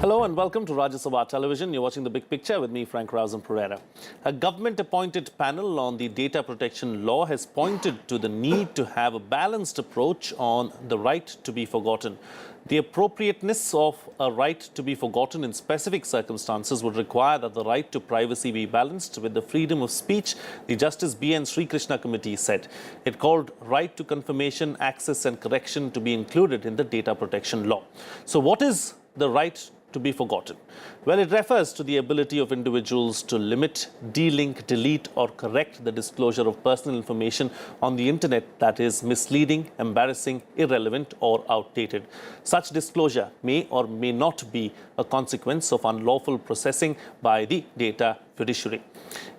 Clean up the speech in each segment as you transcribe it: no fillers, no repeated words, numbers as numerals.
Hello and welcome to Rajya Sabha Television. You're watching The Big Picture with me, Frank Rausen Pereira. A government-appointed panel on the data protection law has pointed to the need to have a balanced approach on the right to be forgotten. The appropriateness of a right to be forgotten in specific circumstances would require that the right to privacy be balanced with the freedom of speech, the Justice BN Srikrishna Committee said. It called right to confirmation, access and correction to be included in the data protection law. So what is the right to be forgotten? Well, it refers to the ability of individuals to limit, delink, delete or correct the disclosure of personal information on the internet that is misleading, embarrassing, irrelevant or outdated. Such disclosure may or may not be a consequence of unlawful processing by the data fiduciary.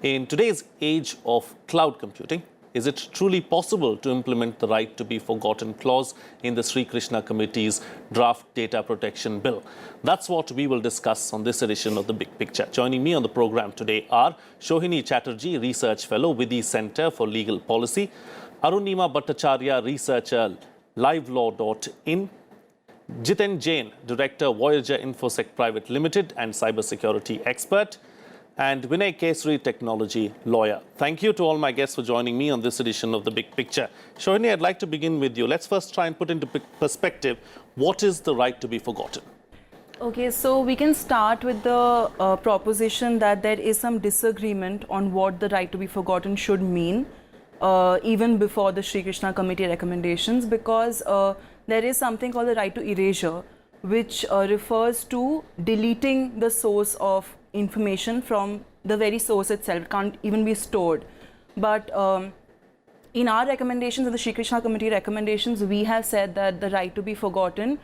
In today's age of cloud computing, is it truly possible to implement the right to be forgotten clause in the Srikrishna Committee's draft data protection bill? That's what we will discuss on this edition of The Big Picture. Joining me on the program today are Sohini Chatterjee, Research Fellow with the Center for Legal Policy, Arunima Bhattacharya, Researcher, LiveLaw.in, Jiten Jain, Director, Voyager Infosec Private Limited and Cybersecurity Expert, and Vinay Kesari, Technology Lawyer. Thank you to all my guests for joining me on this edition of The Big Picture. Sohini, I'd like to begin with you. Let's first try and put into perspective, what is the right to be forgotten? Okay, so we can start with the proposition that there is some disagreement on what the right to be forgotten should mean, even before the Srikrishna Committee recommendations, because there is something called the right to erasure, which refers to deleting the source of information from the very source itself. It can't even be stored. But in our recommendations, in the Srikrishna Committee recommendations, we have said that the right to be forgotten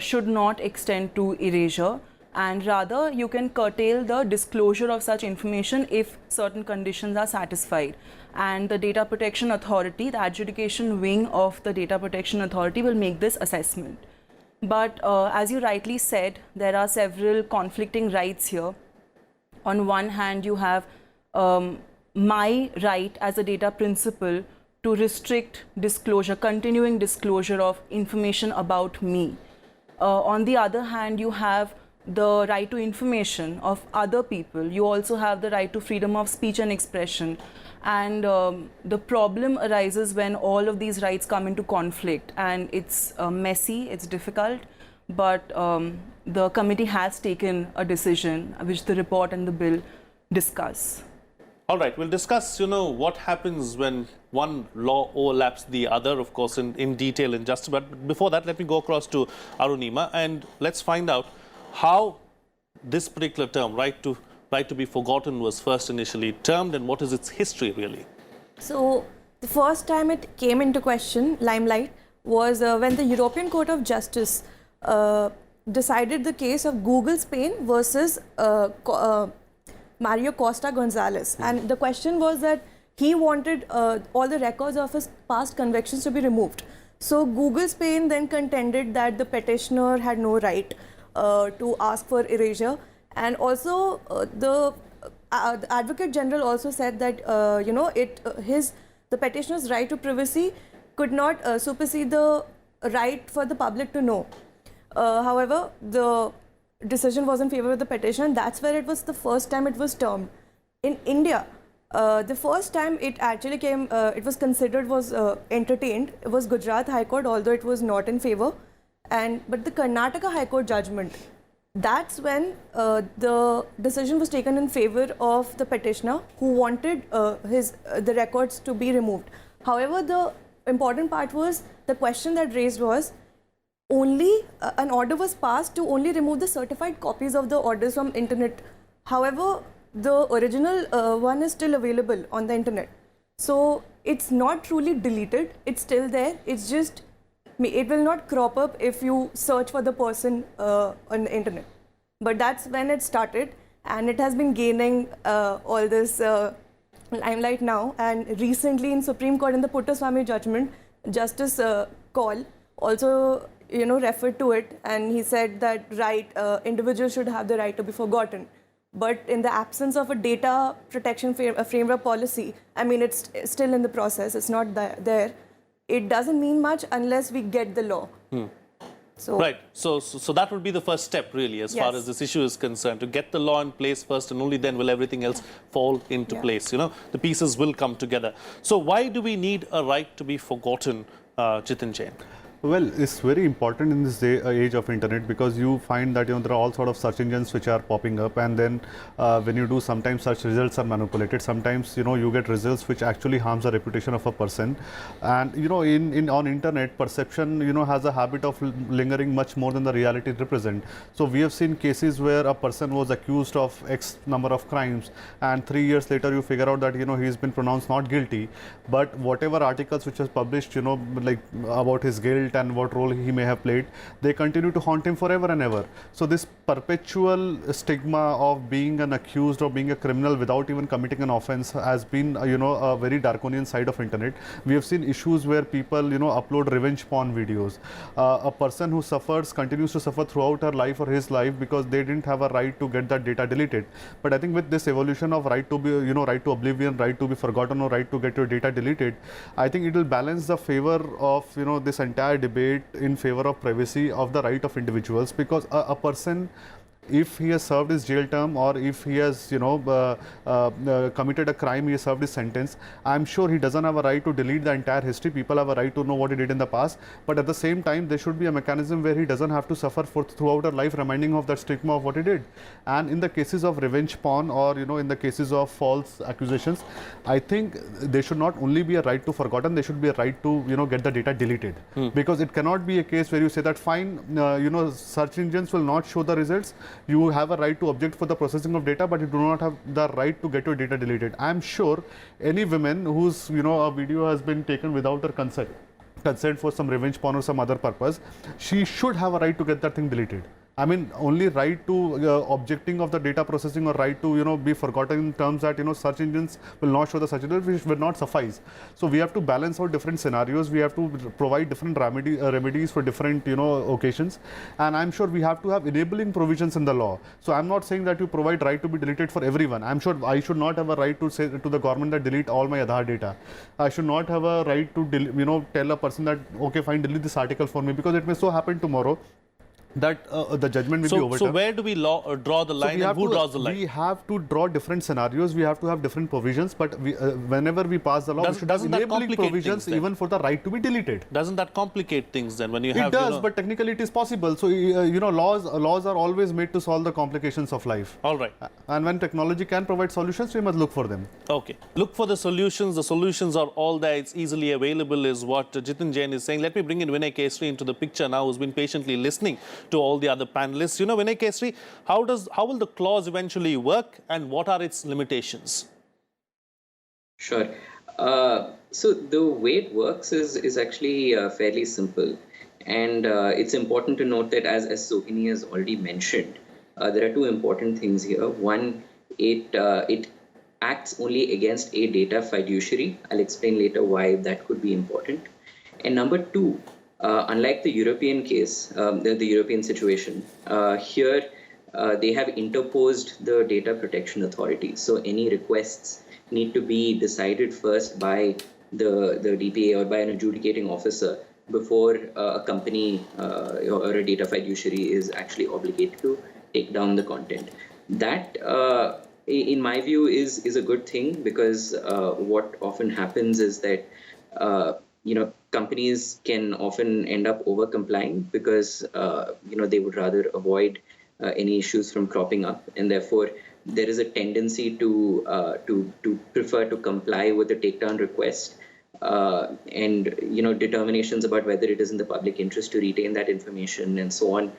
should not extend to erasure, and rather you can curtail the disclosure of such information if certain conditions are satisfied. And the Data Protection Authority, the adjudication wing of the Data Protection Authority, will make this assessment. But as you rightly said, there are several conflicting rights here. On one hand, you have my right as a data principal to restrict disclosure, continuing disclosure of information about me. On the other hand, you have the right to information of other people. You also have the right to freedom of speech and expression. And the problem arises when all of these rights come into conflict, and it's messy, it's difficult, but the committee has taken a decision which the report and the bill discuss. All right, we'll discuss, what happens when one law overlaps the other, of course, in detail in just. But before that, let me go across to Arunima and let's find out how this particular term, right to be forgotten, was first initially termed and what is its history really? So the first time it came into question, limelight, was when the European Court of Justice decided the case of Google Spain versus Mario Costa Gonzalez. And the question was that he wanted all the records of his past convictions to be removed. So Google Spain then contended that the petitioner had no right to ask for erasure. And also the Advocate General also said that the petitioner's right to privacy could not supersede the right for the public to know. However, the decision was in favor of the petitioner, and that's where it was the first time it was termed. In India, the first time it actually came, it was considered, was entertained, it was Gujarat High Court, although it was not in favor. But the Karnataka High Court judgment, that's when the decision was taken in favor of the petitioner who wanted the records to be removed. However, the important part was, the question that raised was, only an order was passed to only remove the certified copies of the orders from internet. However, the original one is still available on the internet. So it's not truly deleted, it's still there, it's just, it will not crop up if you search for the person on the internet. But that's when it started, and it has been gaining all this limelight now. And recently in Supreme Court, in the Puttaswamy judgment, Justice Kaul also referred to it, and he said that individuals should have the right to be forgotten. But in the absence of a data protection framework policy, I mean, it's still in the process, it's not there. It doesn't mean much unless we get the law. So Right. So that would be the first step, really, as far Yes. as this issue is concerned, to get the law in place first, and only then will everything else fall into Yeah. place. You know, the pieces will come together. So why do we need a right to be forgotten, Jitin Jain? Well, it's very important in this age of internet, because you find that there are all sort of search engines which are popping up, and then when you do, sometimes such results are manipulated. Sometimes you get results which actually harms the reputation of a person, and in on internet, perception has a habit of lingering much more than the reality represent. So we have seen cases where a person was accused of X number of crimes, and 3 years later you figure out that he's been pronounced not guilty, but whatever articles which was published like about his guilt and what role he may have played, they continue to haunt him forever and ever. So this perpetual stigma of being an accused or being a criminal without even committing an offense has been a very draconian side of internet. We have seen issues where people upload revenge porn videos. A person who continues to suffer throughout her life or his life because they didn't have a right to get that data deleted. But I think with this evolution of right to be right to oblivion, right to be forgotten, or right to get your data deleted, I think it will balance the favor of this entire debate in favor of privacy of the right of individuals, because a person, if he has served his jail term, or if he has committed a crime, he has served his sentence, I'm sure he doesn't have a right to delete the entire history. People have a right to know what he did in the past, but at the same time there should be a mechanism where he doesn't have to suffer throughout her life reminding of that stigma of what he did. And in the cases of revenge porn, or in the cases of false accusations, I think there should not only be a right to forgotten, there should be a right to get the data deleted. Because it cannot be a case where you say that fine, search engines will not show the results, you have a right to object for the processing of data, but you do not have the right to get your data deleted. I am sure any woman whose a video has been taken without her consent for some revenge porn or some other purpose, she should have a right to get that thing deleted. I mean, only right to objecting of the data processing, or right to be forgotten in terms that search engines will not show the search results, which will not suffice. So we have to balance out different scenarios. We have to provide different remedies for different occasions, and I'm sure we have to have enabling provisions in the law. So I'm not saying that you provide right to be deleted for everyone. I'm sure I should not have a right to say to the government that delete all my Aadhaar data. I should not have a right to tell a person that okay, fine, delete this article for me, because it may so happen tomorrow that the judgment will be overturned. So where do we draw the line, and who draws the line? We have to draw different scenarios. We have to have different provisions. But whenever we pass the law, we should have enabling provisions even for the right to be deleted. Doesn't that complicate things then? When you have, it does, but technically it is possible. So laws are always made to solve the complications of life. All right. And when technology can provide solutions, we must look for them. Okay. Look for the solutions. The solutions are all there. It's easily available, is what Jitin Jain is saying. Let me bring in Vinay Kesri into the picture now, who's been patiently listening to all the other panelists. Vinay Kesri, how will the clause eventually work, and what are its limitations? Sure. So the way it works is actually fairly simple, and it's important to note that as Sohini has already mentioned, there are two important things here. One, it acts only against a data fiduciary. I'll explain later why that could be important. And number two, unlike the European case, the European situation, here they have interposed the Data Protection Authority. So any requests need to be decided first by the DPA or by an adjudicating officer before a company or a data fiduciary is actually obligated to take down the content. That, in my view, is a good thing, because what often happens is that companies can often end up over complying because they would rather avoid any issues from cropping up, and therefore there is a tendency to prefer to comply with the takedown request and determinations about whether it is in the public interest to retain that information and so on.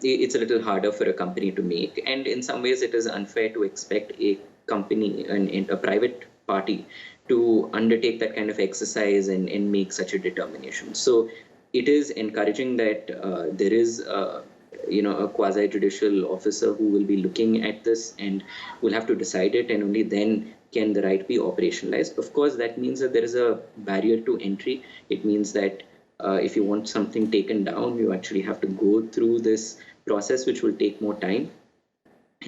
It's a little harder for a company to make, and in some ways it is unfair to expect a company and a private party to undertake that kind of exercise and make such a determination. So it is encouraging that there is a quasi-judicial officer who will be looking at this and will have to decide it, and only then can the right be operationalized. Of course, that means that there is a barrier to entry. It means that if you want something taken down, you actually have to go through this process, which will take more time.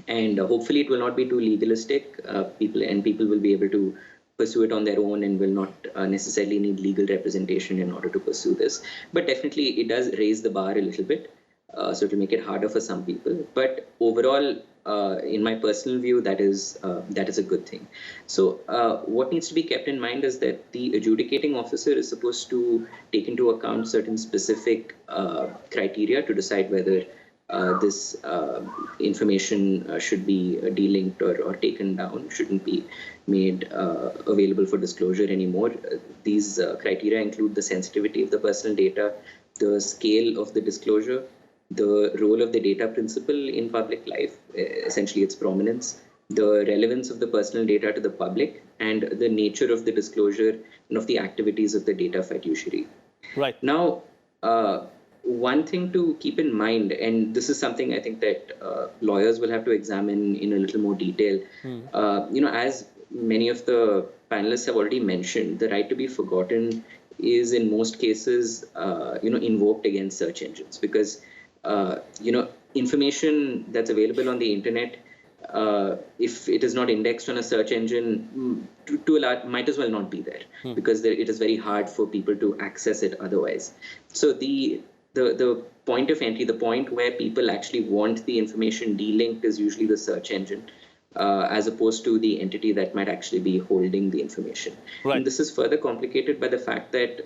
And hopefully it will not be too legalistic. People will be able to pursue it on their own and will not necessarily need legal representation in order to pursue this. But definitely it does raise the bar a little bit, so to make it harder for some people. But overall, in my personal view, that is a good thing. So what needs to be kept in mind is that the adjudicating officer is supposed to take into account certain specific criteria to decide whether this information should be delinked or taken down, shouldn't be made available for disclosure anymore. These criteria include the sensitivity of the personal data, the scale of the disclosure, the role of the data principle in public life, essentially its prominence, the relevance of the personal data to the public, and the nature of the disclosure and of the activities of the data fiduciary. Right. Now, one thing to keep in mind, and this is something I think that lawyers will have to examine in a little more detail, as many of the panelists have already mentioned, the right to be forgotten is in most cases, invoked against search engines because, information that's available on the internet, if it is not indexed on a search engine, to a large, might as well not be there because it is very hard for people to access it otherwise. So the point of entry, the point where people actually want the information delinked is usually the search engine, as opposed to the entity that might actually be holding the information. Right. And this is further complicated by the fact that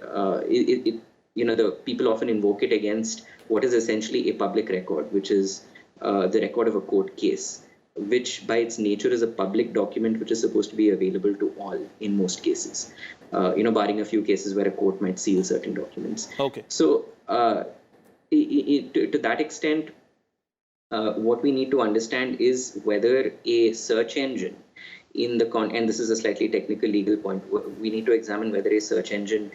the people often invoke it against what is essentially a public record, which is the record of a court case, which by its nature is a public document which is supposed to be available to all in most cases, barring a few cases where a court might seal certain documents. Okay. So to that extent, what we need to understand is whether a search engine and this is a slightly technical legal point, we need to examine whether a search engine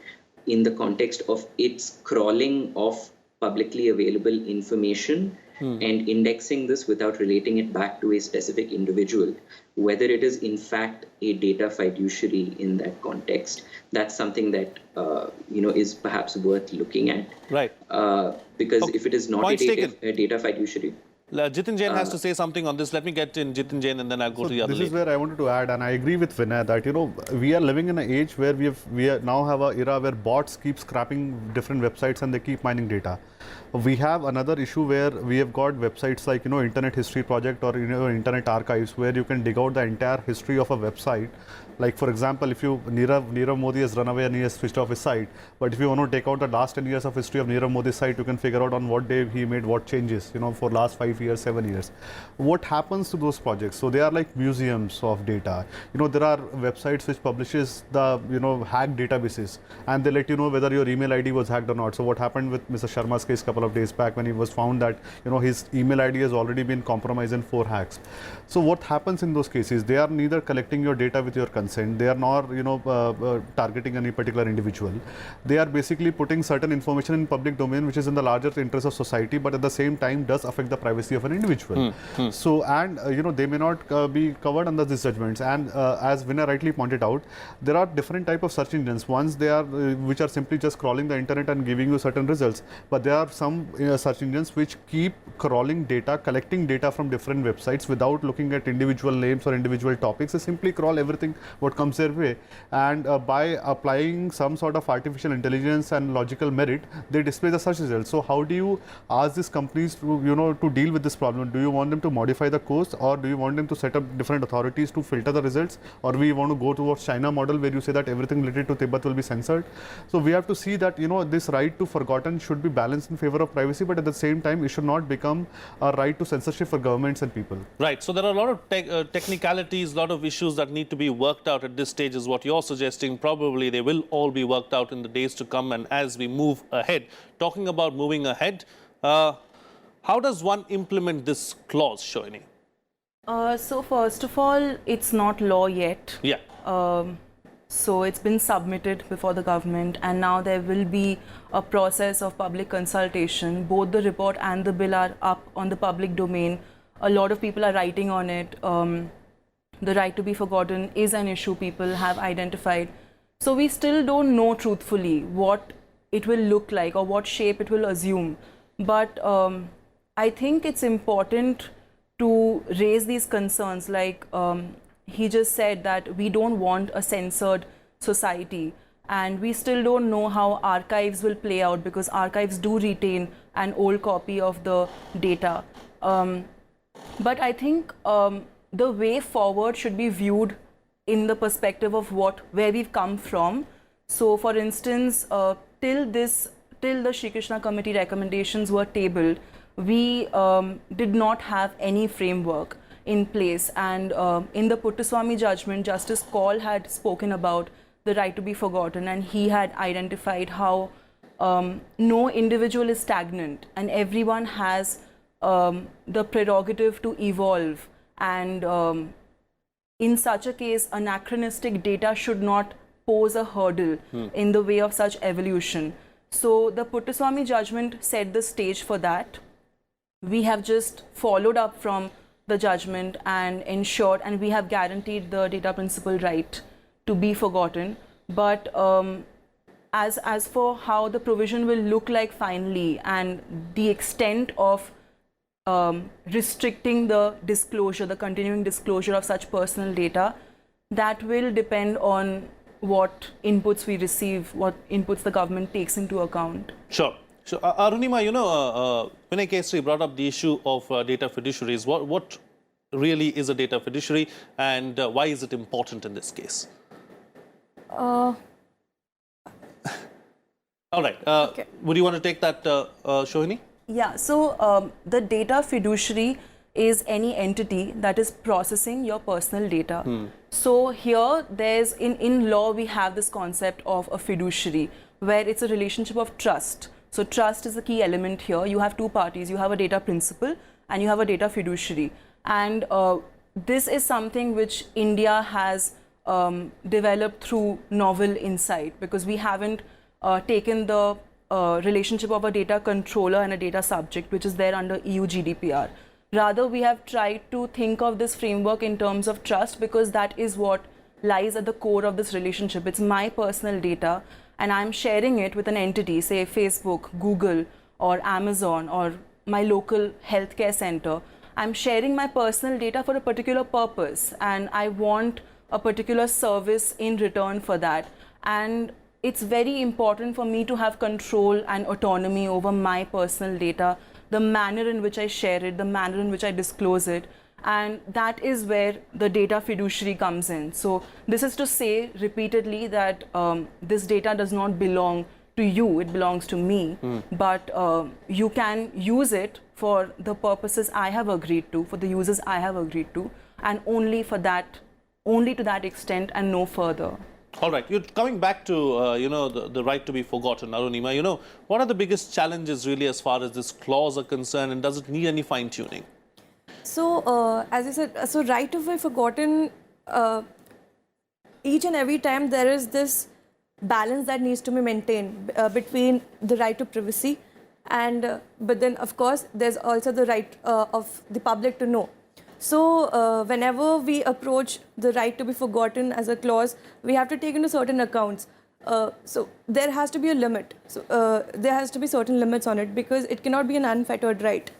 in the context of its crawling of publicly available information and indexing this without relating it back to a specific individual, whether it is in fact a data fiduciary in that context. That's something that is perhaps worth looking at. Right. Because if it is not a data fiduciary. Jitin Jain has to say something on this. Let me get in Jitin Jain and then I'll go to the other. This is where I wanted to add, and I agree with Vinay that we are living in an age where we now have an era where bots keep scrapping different websites and they keep mining data. We have another issue where we have got websites like Internet History Project or Internet Archives, where you can dig out the entire history of a website. Like for example, if Nirav Modi has run away and he has switched off his site, but if you want to take out the last 10 years of history of Nirav Modi's site, you can figure out on what day he made what changes, for last 5 years, 7 years. What happens to those projects? So they are like museums of data. There are websites which publishes the hacked databases, and they let you know whether your email ID was hacked or not. So what happened with Mr. Sharma's case a couple of days back when he was found that his email ID has already been compromised in 4 hacks. So what happens in those cases? They are neither collecting your data with your consent. They are not targeting any particular individual. They are basically putting certain information in public domain which is in the larger interest of society, but at the same time does affect the privacy of an individual. So and they may not be covered under these judgments. And as Vinay rightly pointed out, there are different type of search engines. Ones they are which are simply just crawling the internet and giving you certain results, but there are some search engines which keep crawling data, collecting data from different websites without looking at individual names or individual topics. They simply crawl everything what comes their way, and by applying some sort of artificial intelligence and logical merit, they display the search results. So how do you ask these companies to to deal with this problem? Do you want them to modify the course, or do you want them to set up different authorities to filter the results, or we want to go towards China model where you say that everything related to Tibet will be censored? So we have to see that this right to forgotten should be balanced in favor of privacy, but at the same time it should not become a right to censorship for governments and people. Right. So there are a lot of technicalities, a lot of issues that need to be worked out at this stage is what you're suggesting. Probably they will all be worked out in the days to come and as we move ahead. Talking about moving ahead, how does one implement this clause, Shoini? So first of all, it's not law yet. Yeah. So it's been submitted before the government, and now there will be a process of public consultation. Both the report and the bill are up on the public domain. A lot of people are writing on it. The right to be forgotten is an issue people have identified. So we still don't know truthfully what it will look like or what shape it will assume. But I think it's important to raise these concerns, like he just said that we don't want a censored society, and we still don't know how archives will play out, because archives do retain an old copy of the data. But I think the way forward should be viewed in the perspective of where we've come from. So, for instance, till the Srikrishna Committee recommendations were tabled, we did not have any framework in place. And in the Puttaswamy judgment, Justice Kaul had spoken about the right to be forgotten, and he had identified how no individual is stagnant and everyone has the prerogative to evolve. And in such a case, anachronistic data should not pose a hurdle in the way of such evolution. So the Puttaswamy judgment set the stage for that. We have just followed up from the judgment and ensured, and we have guaranteed the data principal right to be forgotten. But as for how the provision will look like finally, and the extent of restricting the disclosure, the continuing disclosure of such personal data, that will depend on what inputs we receive, what inputs the government takes into account. Sure. So, Arunima, Vinay Kesri brought up the issue of data fiduciaries. What really is a data fiduciary, and why is it important in this case? All right. Okay. Would you want to take that, Shohini? Yeah, so the data fiduciary is any entity that is processing your personal data. So here in law we have this concept of a fiduciary, where it's a relationship of trust. So trust is the key element here. You have two parties. You have a data principal and you have a data fiduciary. And this is something which India has developed through novel insight, because we haven't taken the relationship of a data controller and a data subject, which is there under EU GDPR. Rather, we have tried to think of this framework in terms of trust, because that is what lies at the core of this relationship. It's my personal data, and I'm sharing it with an entity, say Facebook, Google, or Amazon, or my local healthcare center. I'm sharing my personal data for a particular purpose, and I want a particular service in return for that. And it's very important for me to have control and autonomy over my personal data, the manner in which I share it, the manner in which I disclose it. And that is where the data fiduciary comes in. So this is to say repeatedly that this data does not belong to you, it belongs to me. But you can use it for the purposes I have agreed to, for the uses I have agreed to, and only to that extent and no further. All right, you're coming back to the right to be forgotten, Arunima. What are the biggest challenges really as far as this clause are concerned, and does it need any fine-tuning? So, as I said, so right to be forgotten, each and every time there is this balance that needs to be maintained between the right to privacy and, but then of course, there's also the right of the public to know. So, whenever we approach the right to be forgotten as a clause, we have to take into certain accounts. So, there has to be a limit. So, there has to be certain limits on it, because it cannot be an unfettered right.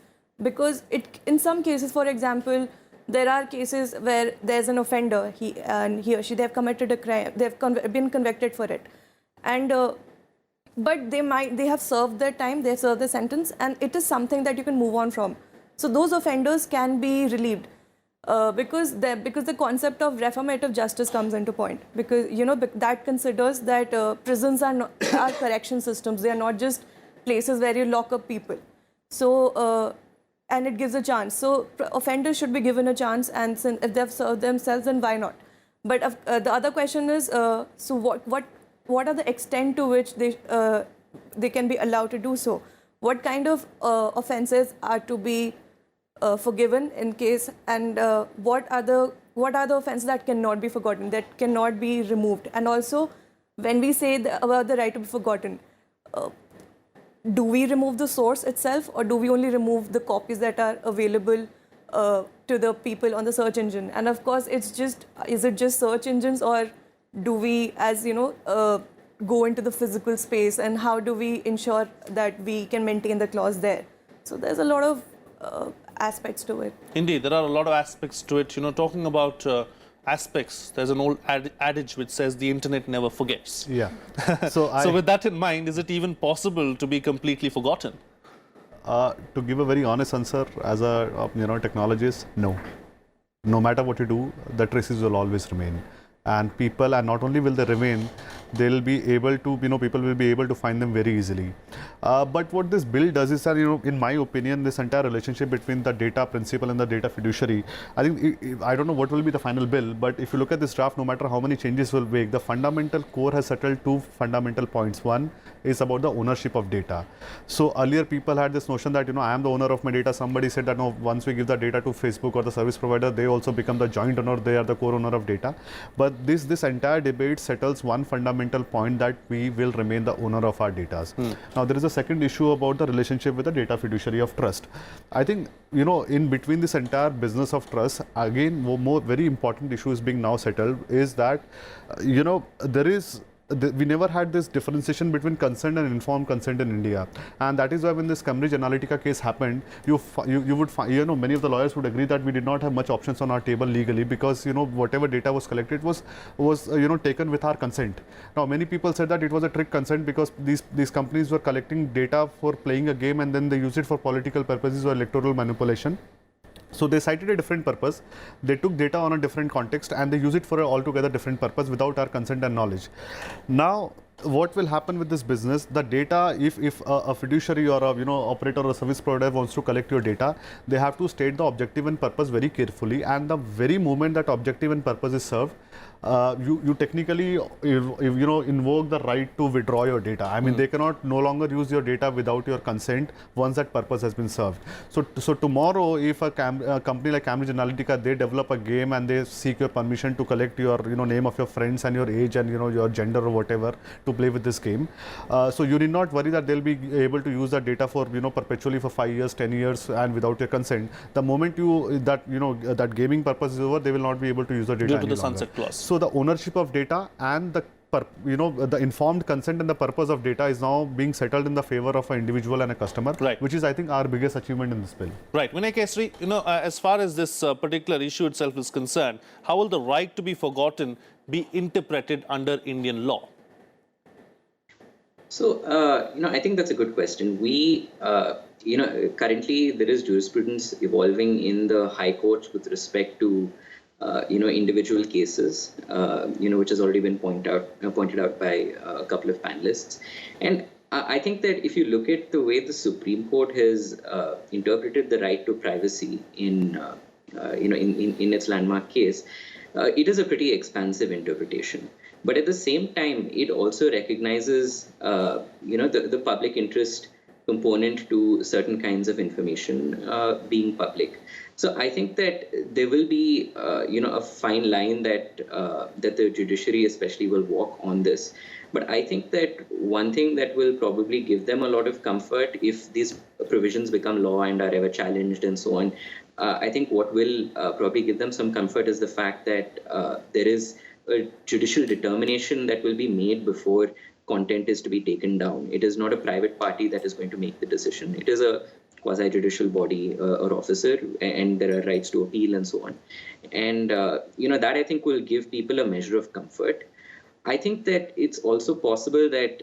Because in some cases, for example, there are cases where there's an offender, he or she, they have committed a crime, they have been convicted for it, and but they have served their time, they have served their sentence, and it is something that you can move on from. So those offenders can be relieved because the concept of reformative justice comes into point, because that considers that prisons are correction systems. They are not just places where you lock up people. So and it gives a chance. So offenders should be given a chance, and if they've served themselves, then why not? But the other question is, so what are the extent to which they can be allowed to do so? What kind of offences are to be forgiven in case, and what are the offences that cannot be forgotten, that cannot be removed? And also, when we say about the right to be forgotten, do we remove the source itself, or do we only remove the copies that are available to the people on the search engine? And of course, is it just search engines, or do we, as go into the physical space, and how do we ensure that we can maintain the clause there? So there's a lot of aspects to it. Indeed, there are a lot of aspects to it. Talking about aspects. There's an old adage which says the internet never forgets. Yeah. So So with that in mind, is it even possible to be completely forgotten? To give a very honest answer, as a technologist, no. No matter what you do, the traces will always remain. And people, and not only will they remain, they'll be able to, people will be able to find them very easily. But what this bill does is that, in my opinion, this entire relationship between the data principal and the data fiduciary, I think, I don't know what will be the final bill, but if you look at this draft, no matter how many changes will make, the fundamental core has settled two fundamental points. One is about the ownership of data. So earlier people had this notion that, I am the owner of my data. Somebody said that, no, once we give the data to Facebook or the service provider, they also become the joint owner, they are the core owner of data. But this entire debate settles one fundamental point, that we will remain the owner of our data. Now there is a second issue about the relationship with the data fiduciary of trust. I think, in between this entire business of trust, again, more very important issue is being now settled, is that, we never had this differentiation between consent and informed consent in India, and that is why when this Cambridge Analytica case happened, you would find, many of the lawyers would agree that we did not have much options on our table legally, because whatever data was collected was taken with our consent. Now many people said that it was a trick consent, because these companies were collecting data for playing a game, and then they use it for political purposes or electoral manipulation. So they cited a different purpose, they took data on a different context, and they use it for an altogether different purpose without our consent and knowledge. Now, what will happen with this business? The data, if a fiduciary or a operator or a service provider wants to collect your data, they have to state the objective and purpose very carefully, and the very moment that objective and purpose is served, you technically invoke the right to withdraw your data. I mean, they cannot no longer use your data without your consent once that purpose has been served. So tomorrow, if a company like Cambridge Analytica, they develop a game and they seek your permission to collect your name of your friends and your age and your gender or whatever to play with this game, so you need not worry that they'll be able to use that data for perpetually for 5 years, 10 years, and without your consent. The moment that gaming purpose is over, they will not be able to use the data due to any the longer. sunset clause. So the ownership of data and the informed consent and the purpose of data is now being settled in the favor of an individual and a customer, right, which is, I think, our biggest achievement in this bill. Right. Vinay Kesri, as far as this particular issue itself is concerned, how will the right to be forgotten be interpreted under Indian law? So, I think that's a good question. We, currently there is jurisprudence evolving in the high courts with respect to, individual cases, which has already been pointed out by a couple of panelists. And I think that if you look at the way the Supreme Court has interpreted the right to privacy in its landmark case, it is a pretty expansive interpretation. But at the same time, it also recognizes, the public interest component to certain kinds of information being public. So I think that there will be, a fine line that the judiciary especially will walk on this. But I think that one thing that will probably give them a lot of comfort if these provisions become law and are ever challenged and so on, I think what will probably give them some comfort is the fact that there is a judicial determination that will be made before content is to be taken down. It is not a private party that is going to make the decision. It is a quasi-judicial body or officer, and there are rights to appeal and so on. And, that I think will give people a measure of comfort. I think that it's also possible that,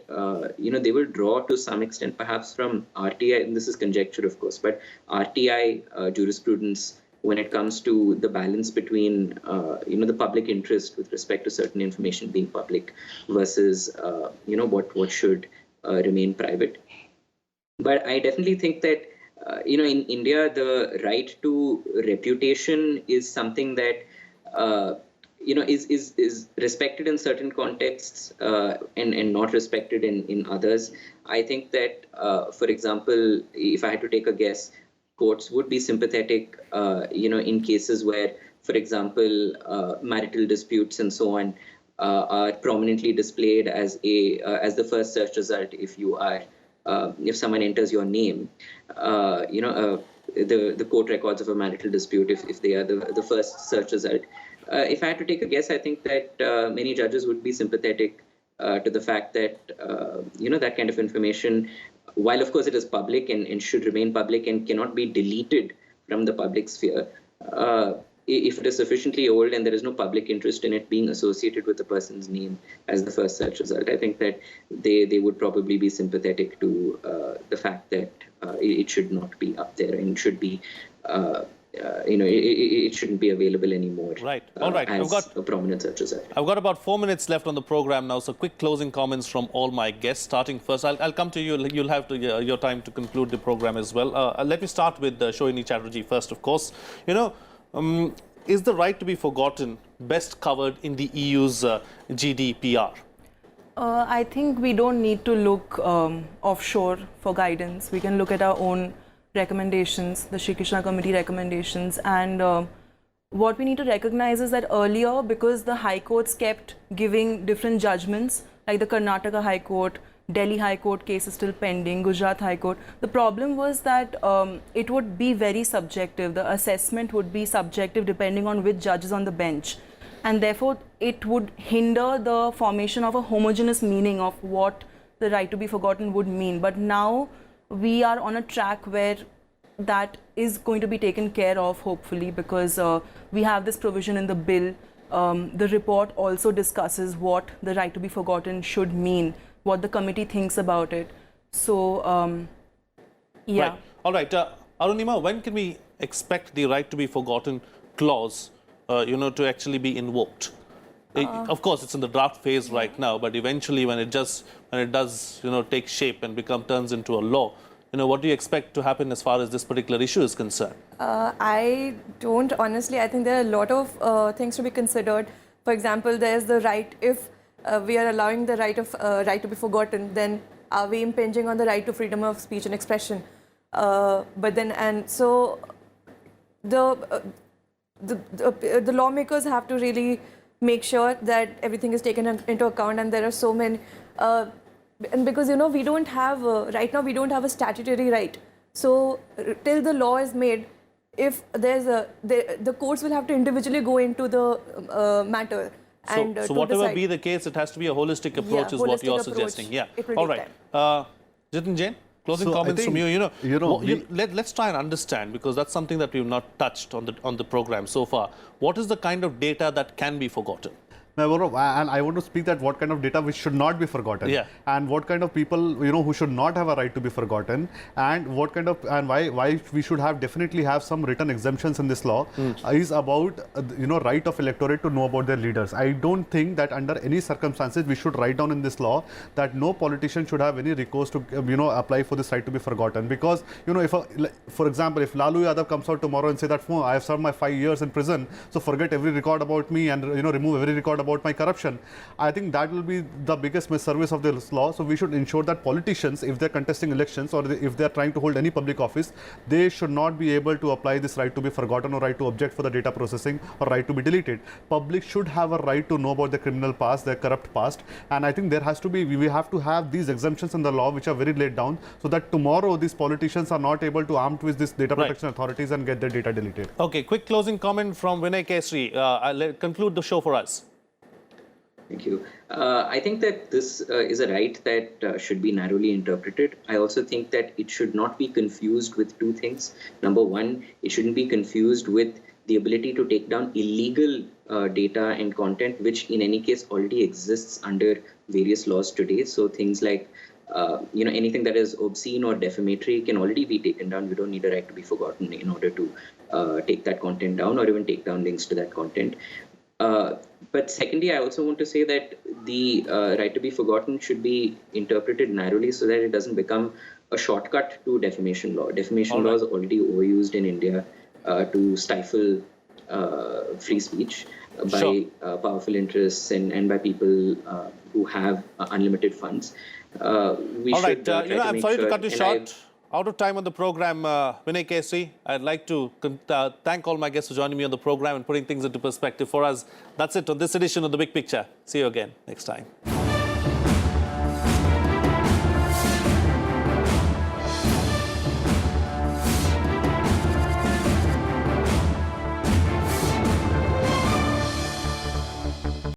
they will draw to some extent perhaps from RTI, and this is conjecture, of course, but RTI jurisprudence when it comes to the balance between, the public interest with respect to certain information being public versus, what should remain private. But I definitely think that, in India, the right to reputation is something that, is respected in certain contexts and not respected in others. I think that, for example, if I had to take a guess, courts would be sympathetic, in cases where, for example, marital disputes and so on are prominently displayed as the first search result. If someone enters your name, the court records of a marital dispute, if they are the first search result. If I had to take a guess, I think that many judges would be sympathetic to the fact that, that kind of information, while of course it is public and should remain public and cannot be deleted from the public sphere, if it is sufficiently old and there is no public interest in it being associated with the person's name as the first search result, I think that they would probably be sympathetic to the fact that it should not be up there and should be, it shouldn't be available anymore. Right. All right. As a prominent search result. I've got about 4 minutes left on the program now, so quick closing comments from all my guests. Starting first, I'll come to you. You'll have to, your time to conclude the program as well. Let me start with Shohini Chatterjee first, of course. Is the right to be forgotten best covered in the EU's GDPR? I think we don't need to look offshore for guidance. We can look at our own recommendations, the Srikrishna Committee recommendations, and what we need to recognize is that earlier, because the High Courts kept giving different judgments, like the Karnataka High Court, Delhi High Court case is still pending, Gujarat High Court. The problem was that it would be very subjective. The assessment would be subjective depending on which judge is on the bench. And therefore, it would hinder the formation of a homogeneous meaning of what the right to be forgotten would mean. But now we are on a track where that is going to be taken care of, hopefully, because we have this provision in the bill. The report also discusses what the right to be forgotten should mean, what the committee thinks about it. So, yeah. Right. All right. Arunima, when can we expect the right to be forgotten clause, to actually be invoked? Of course, it's in the draft phase right now, but eventually when it does, take shape and turns into a law, what do you expect to happen as far as this particular issue is concerned? I don't, honestly. I think there are a lot of things to be considered. For example, there's the right, if we are allowing the right to be forgotten, then are we impinging on the right to freedom of speech and expression? So the lawmakers have to really make sure that everything is taken into account, and there are so many, and because we don't have right now we don't have a statutory right. So till the law is made, if there's the courts will have to individually go into the matter. So whatever be the case, it has to be a holistic approach, is what you're suggesting. Yeah. All right. Jitin Jain, closing comments from you. Let's try and understand, because that's something that we've not touched on the program so far. What is the kind of data that can be forgotten? And I want to speak that what kind of data which should not be forgotten, and what kind of people who should not have a right to be forgotten, and what kind of why we should definitely have some written exemptions in this law is about right of electorate to know about their leaders. I don't think that under any circumstances we should write down in this law that no politician should have any recourse to apply for this right to be forgotten, because for example, if Lalu Yadav comes out tomorrow and say that I have served my 5 years in prison, so forget every record about me and remove every record about my corruption, I think that will be the biggest misservice of this law. So we should ensure that politicians, if they're contesting elections or if they're trying to hold any public office, they should not be able to apply this right to be forgotten or right to object for the data processing or right to be deleted. Public should have a right to know about their criminal past, their corrupt past, and I think there has to be, we have to have these exemptions in the law which are very laid down, so that tomorrow these politicians are not able to arm twist these data protection authorities and get their data deleted. Okay, quick closing comment from Vinay Kesri. I'll conclude the show for us. Thank you. I think that this is a right that should be narrowly interpreted. I also think that it should not be confused with two things. Number one, it shouldn't be confused with the ability to take down illegal data and content, which in any case already exists under various laws today. So things like, anything that is obscene or defamatory can already be taken down. You don't need a right to be forgotten in order to take that content down or even take down links to that content. But secondly, I also want to say that the right to be forgotten should be interpreted narrowly so that it doesn't become a shortcut to defamation law. Defamation law is already overused in India to stifle free speech by powerful interests and by people who have unlimited funds. I'm sorry to cut you short. Out of time on the program, Vinay Kesri, I'd like to thank all my guests for joining me on the program and putting things into perspective for us. That's it on this edition of The Big Picture. See you again next time.